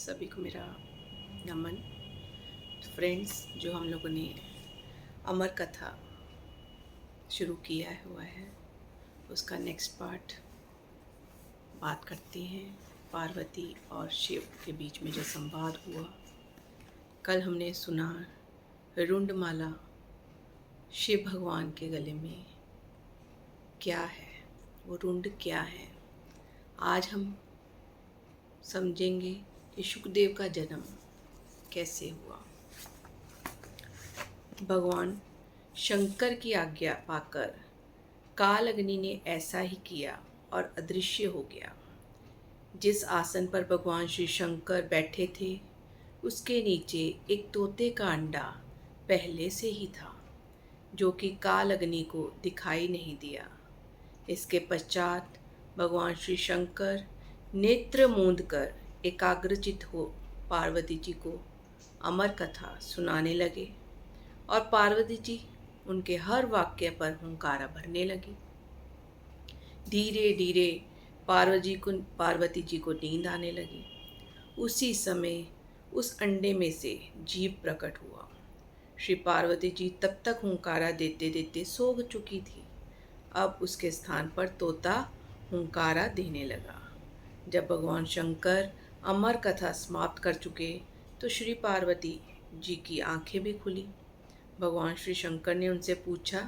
सभी को मेरा नमन। फ्रेंड्स, जो हम लोगों ने अमर कथा शुरू किया हुआ है उसका नेक्स्ट पार्ट बात करते हैं। पार्वती और शिव के बीच में जो संवाद हुआ, कल हमने सुना रुंडमाला शिव भगवान के गले में क्या है, वो रुंड क्या है। आज हम समझेंगे कि शुकदेव का जन्म कैसे हुआ। भगवान शंकर की आज्ञा पाकर काल अग्नि ने ऐसा ही किया और अदृश्य हो गया। जिस आसन पर भगवान श्री शंकर बैठे थे उसके नीचे एक तोते का अंडा पहले से ही था, जो कि काल अग्नि को दिखाई नहीं दिया। इसके पश्चात भगवान श्री शंकर नेत्र मूंद कर एकाग्रचित हो पार्वती जी को अमर कथा सुनाने लगे और पार्वती जी उनके हर वाक्य पर हुंकारा भरने लगी। धीरे धीरे पार्वती जी को नींद आने लगी। उसी समय उस अंडे में से जीव प्रकट हुआ। श्री पार्वती जी तब तक हुंकारा देते देते सो चुकी थी। अब उसके स्थान पर तोता हुंकारा देने लगा। जब भगवान शंकर अमर कथा समाप्त कर चुके तो श्री पार्वती जी की आंखें भी खुली। भगवान श्री शंकर ने उनसे पूछा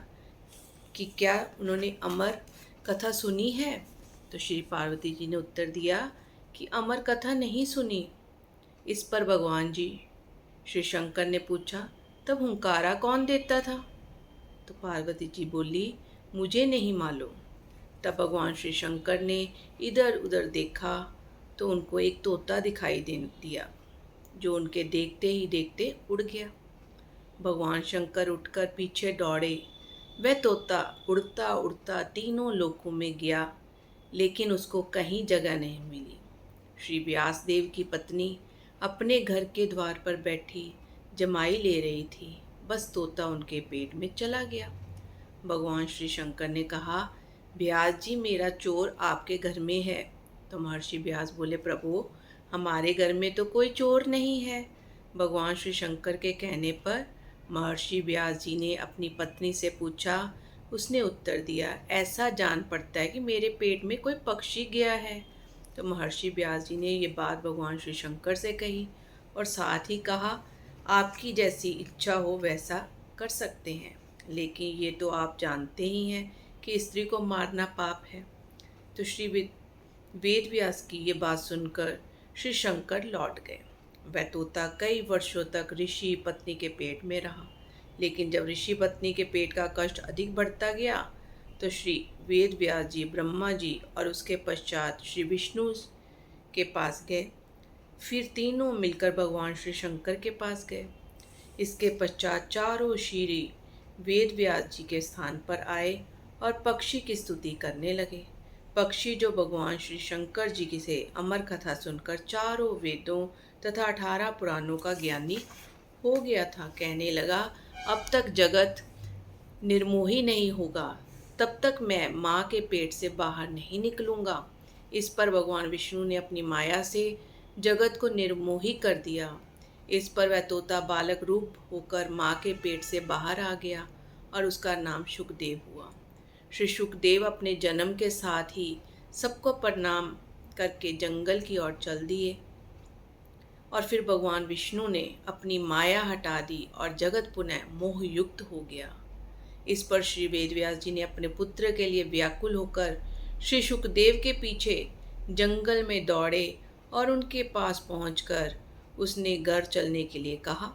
कि क्या उन्होंने अमर कथा सुनी है। तो श्री पार्वती जी ने उत्तर दिया कि अमर कथा नहीं सुनी। इस पर भगवान जी श्री शंकर ने पूछा, तब हुंकारा कौन देता था। तो पार्वती जी बोली, मुझे नहीं मालूम। तब भगवान श्री शंकर ने इधर उधर देखा तो उनको एक तोता दिखाई दे दिया, जो उनके देखते ही देखते उड़ गया। भगवान शंकर उठकर पीछे दौड़े। वह तोता उड़ता उड़ता तीनों लोकों में गया, लेकिन उसको कहीं जगह नहीं मिली। श्री व्यासदेव की पत्नी अपने घर के द्वार पर बैठी जमाई ले रही थी। बस तोता उनके पेट में चला गया। भगवान श्री शंकर ने कहा, व्यास जी, मेरा चोर आपके घर में है। तो महर्षि व्यास बोले, प्रभु, हमारे घर में तो कोई चोर नहीं है। भगवान श्री शंकर के कहने पर महर्षि व्यास जी ने अपनी पत्नी से पूछा। उसने उत्तर दिया, ऐसा जान पड़ता है कि मेरे पेट में कोई पक्षी गया है। तो महर्षि व्यास जी ने ये बात भगवान श्री शंकर से कही और साथ ही कहा, आपकी जैसी इच्छा हो वैसा कर सकते हैं, लेकिन ये तो आप जानते ही हैं कि स्त्री को मारना पाप है। तो श्री वेद व्यास की ये बात सुनकर श्री शंकर लौट गए। वह तोता कई वर्षों तक ऋषि पत्नी के पेट में रहा, लेकिन जब ऋषि पत्नी के पेट का कष्ट अधिक बढ़ता गया तो श्री वेद व्यास जी ब्रह्मा जी और उसके पश्चात श्री विष्णु के पास गए। फिर तीनों मिलकर भगवान श्री शंकर के पास गए। इसके पश्चात चारों शीरी वेद व्यास जी के स्थान पर आए और पक्षी की स्तुति करने लगे। पक्षी, जो भगवान श्री शंकर जी की से अमर कथा सुनकर चारों वेदों तथा 18 पुराणों का ज्ञानी हो गया था, कहने लगा, अब तक जगत निर्मोही नहीं होगा तब तक मैं माँ के पेट से बाहर नहीं निकलूँगा। इस पर भगवान विष्णु ने अपनी माया से जगत को निर्मोही कर दिया। इस पर वह तोता बालक रूप होकर माँ के पेट से बाहर आ गया और उसका नाम शुकदेव हुआ। श्री शुकदेव अपने जन्म के साथ ही सबको प्रणाम करके जंगल की ओर चल दिए और फिर भगवान विष्णु ने अपनी माया हटा दी और जगत पुनः मोहयुक्त हो गया। इस पर श्री वेदव्यास जी ने अपने पुत्र के लिए व्याकुल होकर श्री शुकदेव के पीछे जंगल में दौड़े और उनके पास पहुंचकर उसने घर चलने के लिए कहा।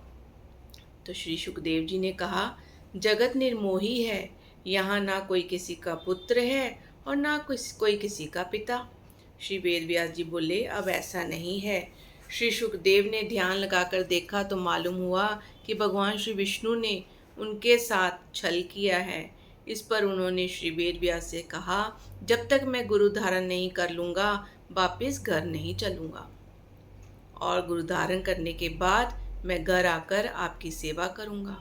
तो श्री शुकदेव जी ने कहा, जगत निर्मोही है, यहाँ ना कोई किसी का पुत्र है और ना कोई किसी का पिता। श्री वेदव्यास जी बोले, अब ऐसा नहीं है। श्री शुकदेव ने ध्यान लगाकर देखा तो मालूम हुआ कि भगवान श्री विष्णु ने उनके साथ छल किया है। इस पर उन्होंने श्री वेदव्यास से कहा, जब तक मैं गुरु धारण नहीं कर लूँगा वापस घर नहीं चलूँगा, और गुरु धारण करने के बाद मैं घर आकर आपकी सेवा करूँगा।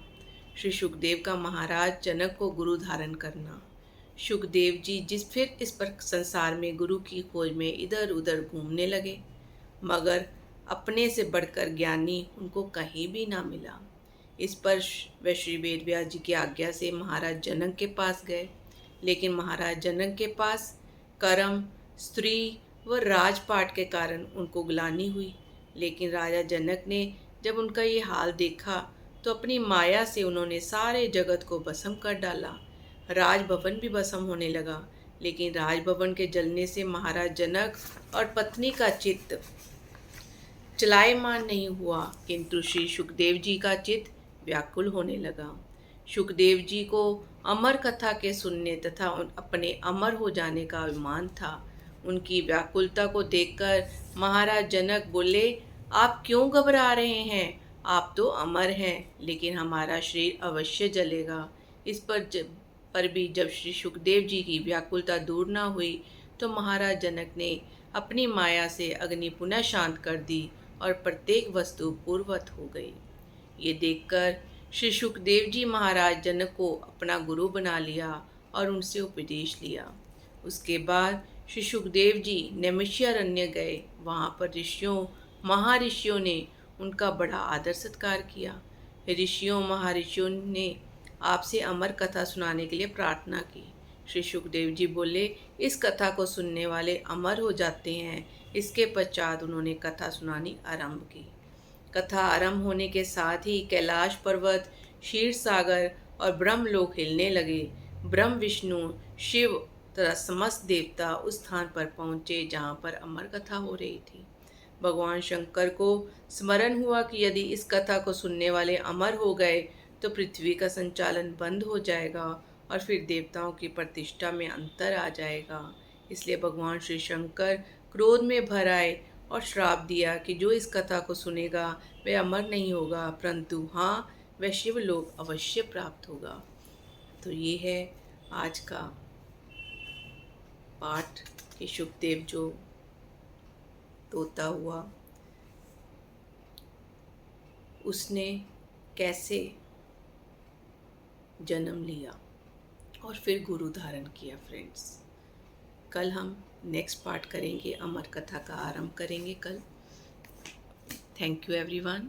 श्री सुखदेव का महाराज जनक को गुरु धारण करना। सुखदेव जी इस पर संसार में गुरु की खोज में इधर उधर घूमने लगे, मगर अपने से बढ़कर ज्ञानी उनको कहीं भी ना मिला। इस पर वह श्री वेद व्यास जी की आज्ञा से महाराज जनक के पास गए, लेकिन महाराज जनक के पास कर्म, स्त्री व राजपाट के कारण उनको ग्लानि हुई। लेकिन राजा जनक ने जब उनका ये हाल देखा तो अपनी माया से उन्होंने सारे जगत को भस्म कर डाला। राजभवन भी भस्म होने लगा, लेकिन राजभवन के जलने से महाराज जनक और पत्नी का चित्त चलायमान नहीं हुआ, किंतु श्री सुखदेव जी का चित्त व्याकुल होने लगा। सुखदेव जी को अमर कथा के सुनने तथा अपने अमर हो जाने का अभिमान था। उनकी व्याकुलता को देखकर महाराज जनक बोले, आप क्यों घबरा रहे हैं? आप तो अमर हैं, लेकिन हमारा शरीर अवश्य जलेगा। इस पर भी जब श्री सुखदेव जी की व्याकुलता दूर न हुई तो महाराज जनक ने अपनी माया से अग्नि पुनः शांत कर दी और प्रत्येक वस्तु पूर्ववत हो गई। ये देखकर श्री सुखदेव जी महाराज जनक को अपना गुरु बना लिया और उनसे उपदेश लिया। उसके बाद श्री सुखदेव जी नैमिषारण्य गए। वहाँ पर ऋषियों महर्षियों ने उनका बड़ा आदर सत्कार किया। ऋषियों महर्षियों ने आपसे अमर कथा सुनाने के लिए प्रार्थना की। श्री सुखदेव जी बोले, इस कथा को सुनने वाले अमर हो जाते हैं। इसके पश्चात उन्होंने कथा सुनानी आरंभ की। कथा आरंभ होने के साथ ही कैलाश पर्वत, क्षीर सागर और ब्रह्मलोक हिलने लगे। ब्रह्म, विष्णु, शिव तथा समस्त देवता उस स्थान पर पहुँचे जहाँ पर अमर कथा हो रही थी। भगवान शंकर को स्मरण हुआ कि यदि इस कथा को सुनने वाले अमर हो गए तो पृथ्वी का संचालन बंद हो जाएगा और फिर देवताओं की प्रतिष्ठा में अंतर आ जाएगा। इसलिए भगवान श्री शंकर क्रोध में भर आए और श्राप दिया कि जो इस कथा को सुनेगा वह अमर नहीं होगा, परंतु हाँ, वह शिवलोक अवश्य प्राप्त होगा। तो ये है आज का पाठ कि सुखदेव जो तोता हुआ उसने कैसे जन्म लिया और फिर गुरु धारण किया। फ्रेंड्स, कल हम नेक्स्ट पार्ट करेंगे, अमर कथा का आरंभ करेंगे कल। Thank you everyone.